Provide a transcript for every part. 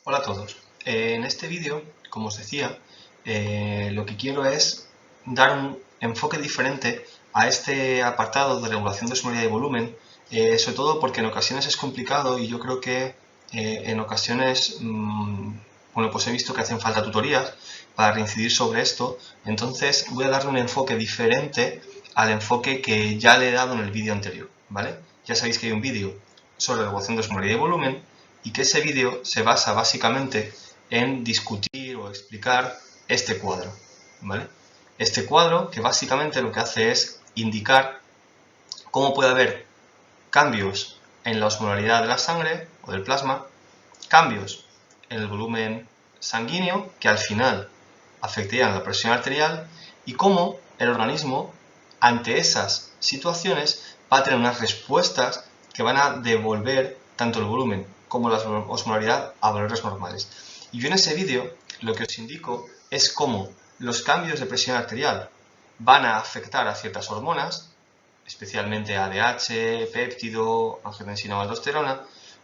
Hola a todos. En este vídeo, como os decía, lo que quiero es dar un enfoque diferente a este apartado de regulación de osmolaridad y volumen, sobre todo porque en ocasiones es complicado y yo creo que en ocasiones bueno, pues he visto que hacen falta tutorías para reincidir sobre esto, entonces voy a darle un enfoque diferente al enfoque que ya le he dado en el vídeo anterior, ¿vale? Ya sabéis que hay un vídeo sobre regulación de osmolaridad y volumen y que ese vídeo se basa básicamente en discutir o explicar este cuadro, ¿vale? Este cuadro que básicamente lo que hace es indicar cómo puede haber cambios en la osmolaridad de la sangre o del plasma, cambios en el volumen sanguíneo que al final afectarían la presión arterial y cómo el organismo ante esas situaciones va a tener unas respuestas que van a devolver tanto el volumen como la osmolaridad a valores normales. Y yo en ese vídeo lo que os indico es cómo los cambios de presión arterial van a afectar a ciertas hormonas, especialmente ADH, péptido, angiotensina o aldosterona,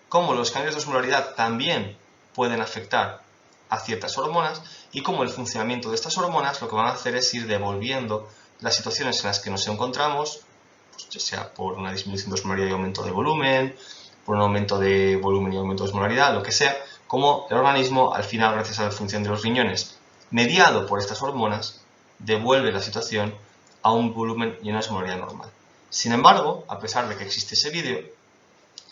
cómo los cambios de osmolaridad también pueden afectar a ciertas hormonas y cómo el funcionamiento de estas hormonas lo que van a hacer es ir devolviendo las situaciones en las que nos encontramos, pues ya sea por una disminución de osmolaridad y aumento de volumen, por un aumento de volumen y aumento de osmolaridad, lo que sea, como el organismo, al final, gracias a la función de los riñones, mediado por estas hormonas, devuelve la situación a un volumen y una osmolaridad normal. Sin embargo, a pesar de que existe ese vídeo,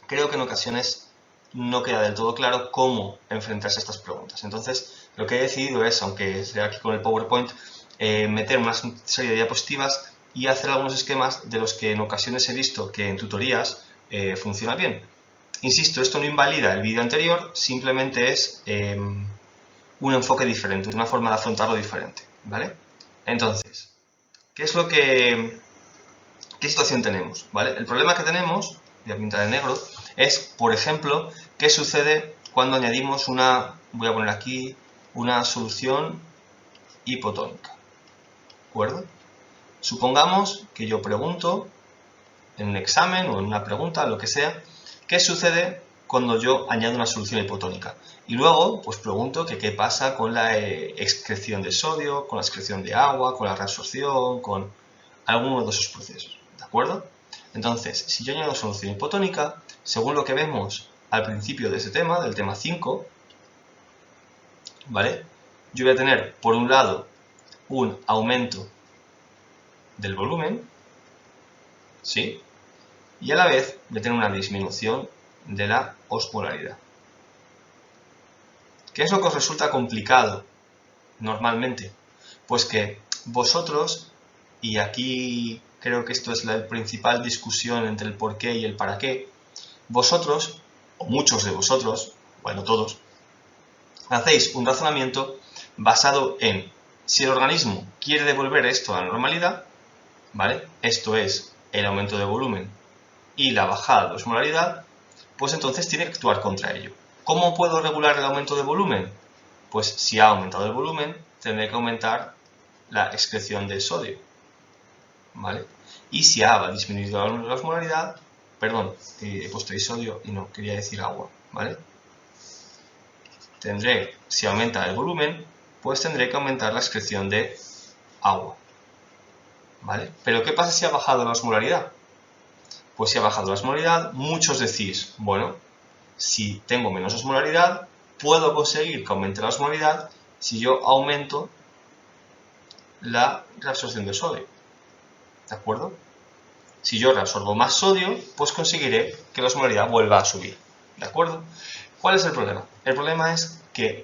creo que en ocasiones no queda del todo claro cómo enfrentarse a estas preguntas. Entonces, lo que he decidido es, aunque sea aquí con el PowerPoint, meter una serie de diapositivas y hacer algunos esquemas de los que en ocasiones he visto que en tutorías funciona bien. Insisto, esto no invalida el vídeo anterior, simplemente es un enfoque diferente, una forma de afrontarlo diferente, ¿vale? Entonces, ¿qué situación tenemos? ¿Vale? El problema que tenemos, voy a pintar en negro, es, por ejemplo, qué sucede cuando añadimos voy a poner aquí, una solución hipotónica. ¿De acuerdo? Supongamos que yo pregunto en un examen o en una pregunta, lo que sea, qué sucede cuando yo añado una solución hipotónica. Y luego, pues pregunto que qué pasa con la excreción de sodio, con la excreción de agua, con la reabsorción, con alguno de esos procesos. ¿De acuerdo? Entonces, si yo añado solución hipotónica, según lo que vemos al principio de ese tema, del tema 5, ¿vale? Yo voy a tener, por un lado, un aumento del volumen, ¿sí? Y a la vez voy a tener una disminución de la osmolaridad. ¿Qué es lo que os resulta complicado normalmente? Pues que vosotros, y aquí creo que esto es la principal discusión entre el por qué y el para qué, vosotros, o muchos de vosotros, bueno, todos, hacéis un razonamiento basado en si el organismo quiere devolver esto a la normalidad, ¿vale? Esto es el aumento de volumen y la bajada de osmolaridad, pues entonces tiene que actuar contra ello. ¿Cómo puedo regular el aumento de volumen? Pues si ha aumentado el volumen, tendré que aumentar la excreción de sodio, ¿vale? Y si ha disminuido la osmolaridad, perdón, he puesto ahí sodio y no, quería decir agua, ¿vale? Si aumenta el volumen, pues tendré que aumentar la excreción de agua, ¿vale? Pero ¿qué pasa si ha bajado la osmolaridad? Pues si ha bajado la osmolaridad, muchos decís, bueno, si tengo menos osmolaridad, puedo conseguir que aumente la osmolaridad si yo aumento la reabsorción de sodio, ¿de acuerdo? Si yo reabsorbo más sodio, pues conseguiré que la osmolaridad vuelva a subir, ¿de acuerdo? ¿Cuál es el problema? El problema es que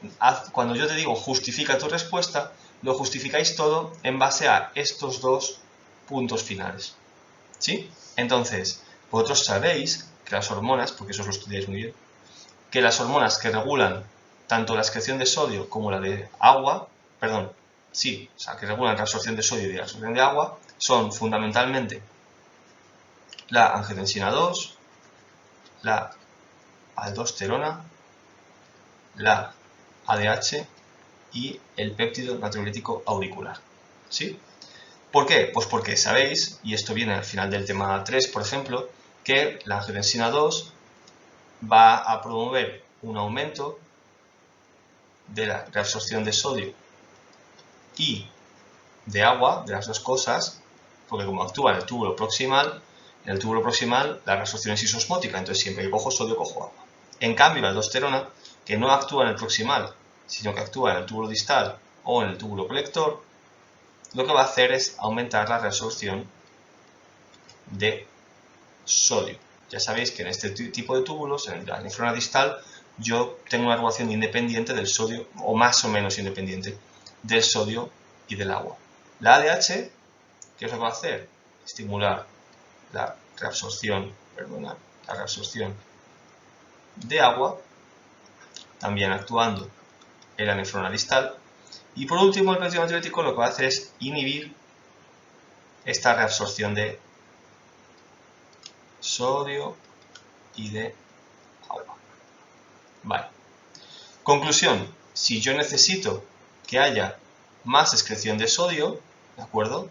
cuando yo te digo justifica tu respuesta, lo justificáis todo en base a estos dos puntos finales, ¿sí? Entonces, vosotros sabéis que las hormonas, porque eso os lo estudiáis muy bien, que las hormonas que regulan tanto la excreción de sodio como la de agua, perdón, sí, o sea, que regulan la absorción de sodio y la absorción de agua, son fundamentalmente la angiotensina 2, la aldosterona, la ADH y el péptido natriurético auricular, ¿sí? ¿Por qué? Pues porque sabéis, y esto viene al final del tema 3, por ejemplo, que la angiotensina 2 va a promover un aumento de la reabsorción de sodio y de agua, de las dos cosas, porque como actúa en el túbulo proximal la reabsorción es isosmótica, entonces siempre que cojo sodio cojo agua. En cambio, la aldosterona, que no actúa en el proximal, sino que actúa en el túbulo distal o en el túbulo colector, lo que va a hacer es aumentar la reabsorción de sodio. Ya sabéis que en este tipo de túbulos, en la nefrona distal, yo tengo una regulación independiente del sodio, o más o menos independiente, del sodio y del agua. La ADH, ¿qué es lo que va a hacer? Estimular la reabsorción de agua, también actuando en la nefrona distal. Y por último, el péptido antibiótico lo que va a hacer es inhibir esta reabsorción de sodio y de agua. Vale. Conclusión, si yo necesito que haya más excreción de sodio, ¿de acuerdo?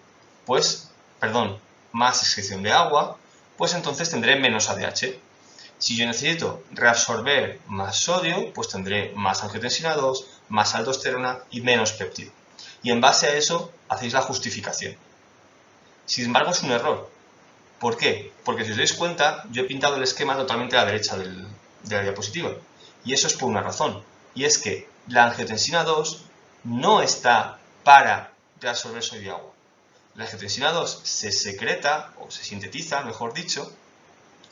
Más excreción de agua, pues entonces tendré menos ADH. Si yo necesito reabsorber más sodio, pues tendré más angiotensina 2, más aldosterona y menos péptido. Y en base a eso hacéis la justificación. Sin embargo, es un error. ¿Por qué? Porque si os dais cuenta, yo he pintado el esquema totalmente a la derecha de la diapositiva. Y eso es por una razón. Y es que la angiotensina 2 no está para reabsorber sodio y agua. La angiotensina 2 se secreta, o se sintetiza, mejor dicho,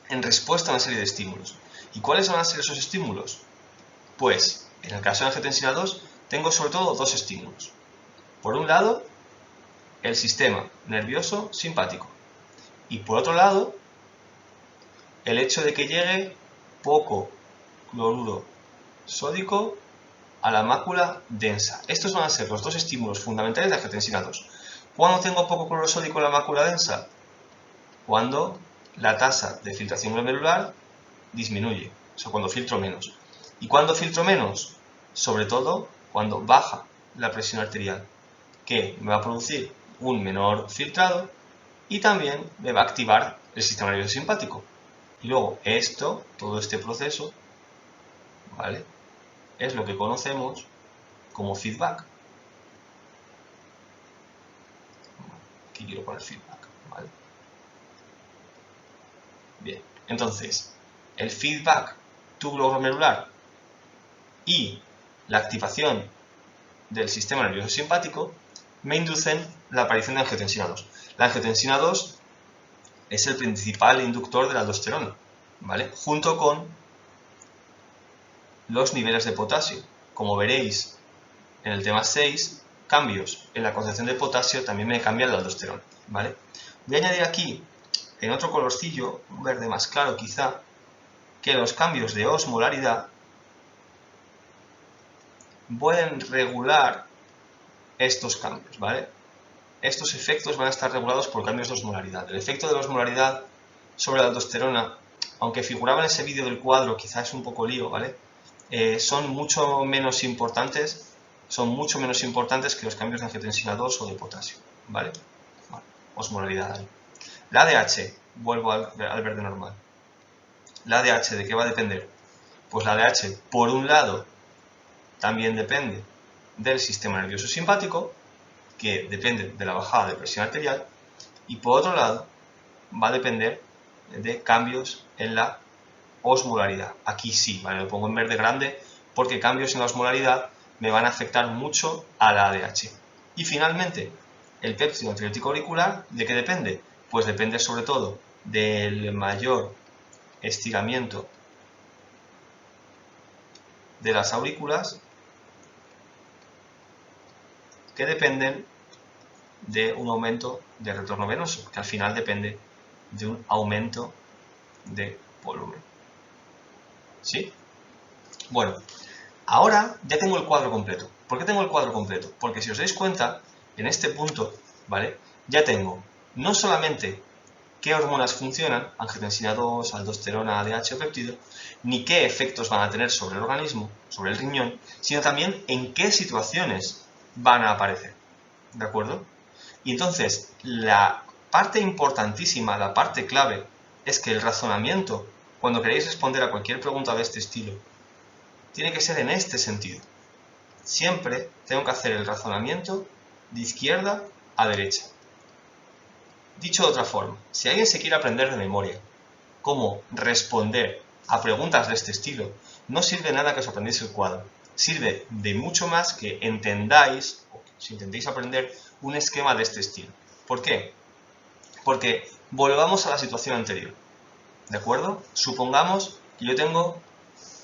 en respuesta a una serie de estímulos. ¿Y cuáles van a ser esos estímulos? Pues, en el caso de la angiotensina 2, tengo sobre todo dos estímulos. Por un lado, el sistema nervioso simpático. Y por otro lado, el hecho de que llegue poco cloruro sódico a la mácula densa. Estos van a ser los dos estímulos fundamentales de la angiotensina 2. ¿Cuándo tengo poco cloruro sódico en la mácula densa? Cuando la tasa de filtración glomerular disminuye, o sea, cuando filtro menos. ¿Y cuándo filtro menos? Sobre todo cuando baja la presión arterial, que me va a producir un menor filtrado y también me va a activar el sistema nervioso simpático. Y luego todo este proceso, ¿vale?, es lo que conocemos como feedback. Aquí quiero poner feedback, ¿vale? Bien, entonces, el feedback túbulo-glomerular y la activación del sistema nervioso simpático me inducen la aparición de angiotensina 2. La angiotensina 2 es el principal inductor de la aldosterona, ¿vale?, junto con los niveles de potasio. Como veréis en el tema 6, cambios en la concentración de potasio también me cambian la aldosterona, ¿vale? Voy a añadir aquí, en otro colorcillo, un verde más claro quizá, que los cambios de osmolaridad pueden regular estos cambios, ¿vale? Estos efectos van a estar regulados por cambios de osmolaridad. El efecto de la osmolaridad sobre la aldosterona, aunque figuraba en ese vídeo del cuadro, quizás es un poco lío, ¿vale?, son mucho menos importantes que los cambios de angiotensina 2 o de potasio, ¿vale? Bueno, osmolaridad ahí. La ADH, vuelvo al verde normal. La ADH, ¿de qué va a depender? Pues la ADH, por un lado, también depende del sistema nervioso simpático, que depende de la bajada de presión arterial, y por otro lado, va a depender de cambios en la osmolaridad. Aquí sí, ¿vale?, lo pongo en verde grande porque cambios en la osmolaridad me van a afectar mucho a la ADH. Y finalmente, el péptido antibiótico auricular, ¿de qué depende? Pues depende sobre todo del mayor estiramiento de las aurículas, que dependen de un aumento de retorno venoso, que al final depende de un aumento de volumen. ¿Sí? Bueno, ahora ya tengo el cuadro completo. ¿Por qué tengo el cuadro completo? Porque si os dais cuenta, en este punto, ¿vale?, ya tengo no solamente qué hormonas funcionan, angiotensina 2, aldosterona, ADH o péptido, ni qué efectos van a tener sobre el organismo, sobre el riñón, sino también en qué situaciones van a aparecer. ¿De acuerdo? Y entonces, la parte importantísima, la parte clave, es que el razonamiento, cuando queréis responder a cualquier pregunta de este estilo, tiene que ser en este sentido. siempre tengo que hacer el razonamiento de izquierda a derecha. Dicho de otra forma, si alguien se quiere aprender de memoria cómo responder a preguntas de este estilo, no sirve de nada que os aprendéis el cuadro. Sirve de mucho más que entendáis, o si intentéis aprender, un esquema de este estilo. ¿Por qué? Porque volvamos a la situación anterior. ¿De acuerdo? Supongamos que yo tengo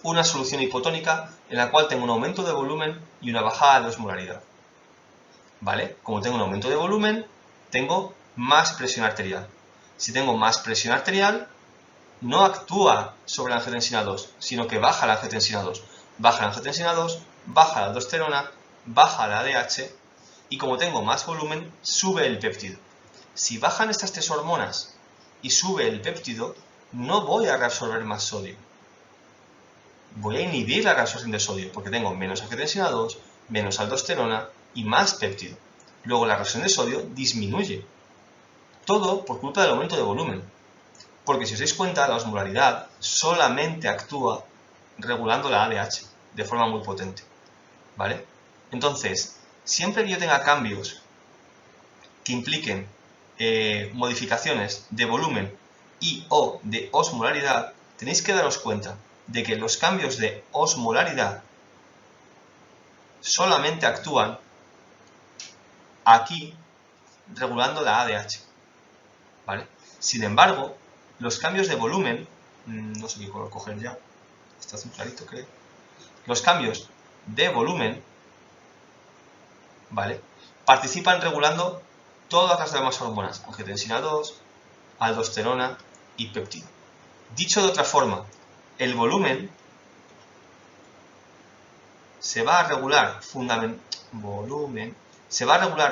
una solución hipotónica en la cual tengo un aumento de volumen y una bajada de osmolaridad. ¿Vale? Como tengo un aumento de volumen, tengo más presión arterial. Si tengo más presión arterial, no actúa sobre la angiotensina 2, sino que baja la angiotensina 2. Baja la angiotensina 2, baja la aldosterona, baja la ADH y como tengo más volumen, sube el péptido. Si bajan estas tres hormonas y sube el péptido, no voy a reabsorber más sodio. Voy a inhibir la reabsorción de sodio porque tengo menos angiotensina 2, menos aldosterona y más péptido. Luego la reabsorción de sodio disminuye. Todo por culpa del aumento de volumen. Porque si os dais cuenta, la osmolaridad solamente actúa regulando la ADH de forma muy potente. ¿Vale? Entonces, siempre que yo tenga cambios que impliquen modificaciones de volumen y o de osmolaridad, tenéis que daros cuenta de que los cambios de osmolaridad solamente actúan aquí regulando la ADH. ¿Vale? Sin embargo, los cambios de volumen, no sé qué color coger ya, está azul clarito creo. Los cambios de volumen, ¿vale? Participan regulando todas las demás hormonas, angiotensina 2, aldosterona y péptido. Dicho de otra forma, el volumen se va a regular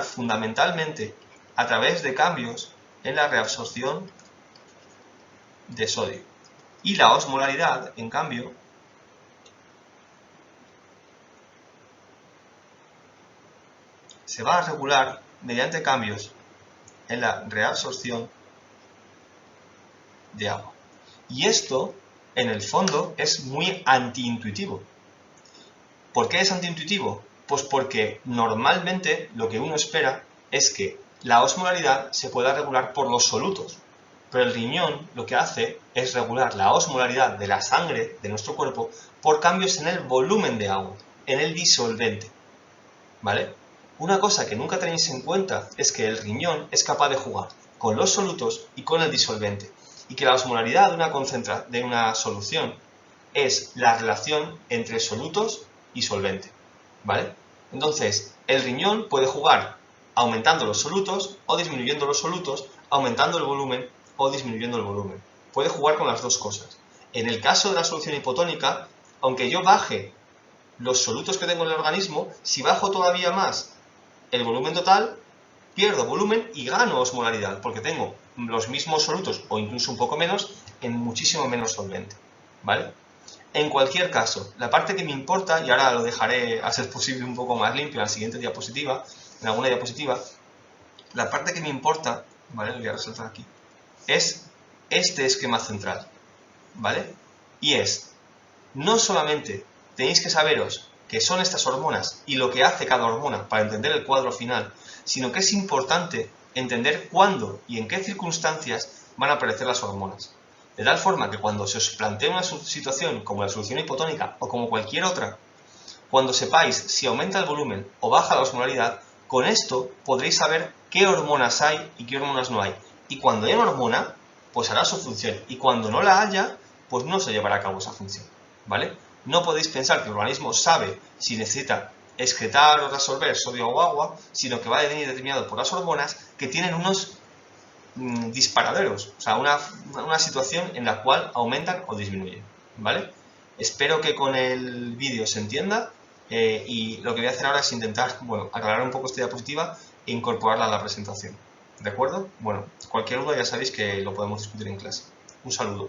fundamentalmente a través de cambios en la reabsorción de sodio. Y la osmolaridad, en cambio, se va a regular mediante cambios en la reabsorción de agua. Y esto, en el fondo, es muy antiintuitivo. ¿Por qué es antiintuitivo? Pues porque normalmente lo que uno espera es que la osmolaridad se pueda regular por los solutos. Pero el riñón lo que hace es regular la osmolaridad de la sangre de nuestro cuerpo por cambios en el volumen de agua, en el disolvente. ¿Vale? Una cosa que nunca tenéis en cuenta es que el riñón es capaz de jugar con los solutos y con el disolvente. Y que la osmolaridad de una solución es la relación entre solutos y solvente. ¿Vale? Entonces, el riñón puede jugar aumentando los solutos o disminuyendo los solutos, aumentando el volumen o disminuyendo el volumen. Puede jugar con las dos cosas. En el caso de la solución hipotónica, aunque yo baje los solutos que tengo en el organismo, si bajo todavía más el volumen total, pierdo volumen y gano osmolaridad, porque tengo los mismos solutos o incluso un poco menos en muchísimo menos solvente. ¿Vale? En cualquier caso, la parte que me importa, y ahora lo dejaré a ser posible un poco más limpio en la siguiente diapositiva, en alguna diapositiva, la parte que me importa, ¿vale? Lo voy a resaltar aquí, es este esquema central, ¿vale? Y es, no solamente tenéis que saberos qué son estas hormonas y lo que hace cada hormona para entender el cuadro final, sino que es importante entender cuándo y en qué circunstancias van a aparecer las hormonas. De tal forma que cuando se os plantee una situación como la solución hipotónica o como cualquier otra, cuando sepáis si aumenta el volumen o baja la osmolaridad, con esto podréis saber qué hormonas hay y qué hormonas no hay. Y cuando haya una hormona, pues hará su función. Y cuando no la haya, pues no se llevará a cabo esa función. ¿Vale? No podéis pensar que el organismo sabe si necesita excretar o reabsorber sodio o agua, sino que va a venir determinado por las hormonas que tienen unos disparaderos, o sea, una situación en la cual aumentan o disminuyen, ¿vale? Espero que con el vídeo se entienda y lo que voy a hacer ahora es intentar, bueno, aclarar un poco esta diapositiva e incorporarla a la presentación, ¿de acuerdo? Bueno, cualquier duda ya sabéis que lo podemos discutir en clase. Un saludo.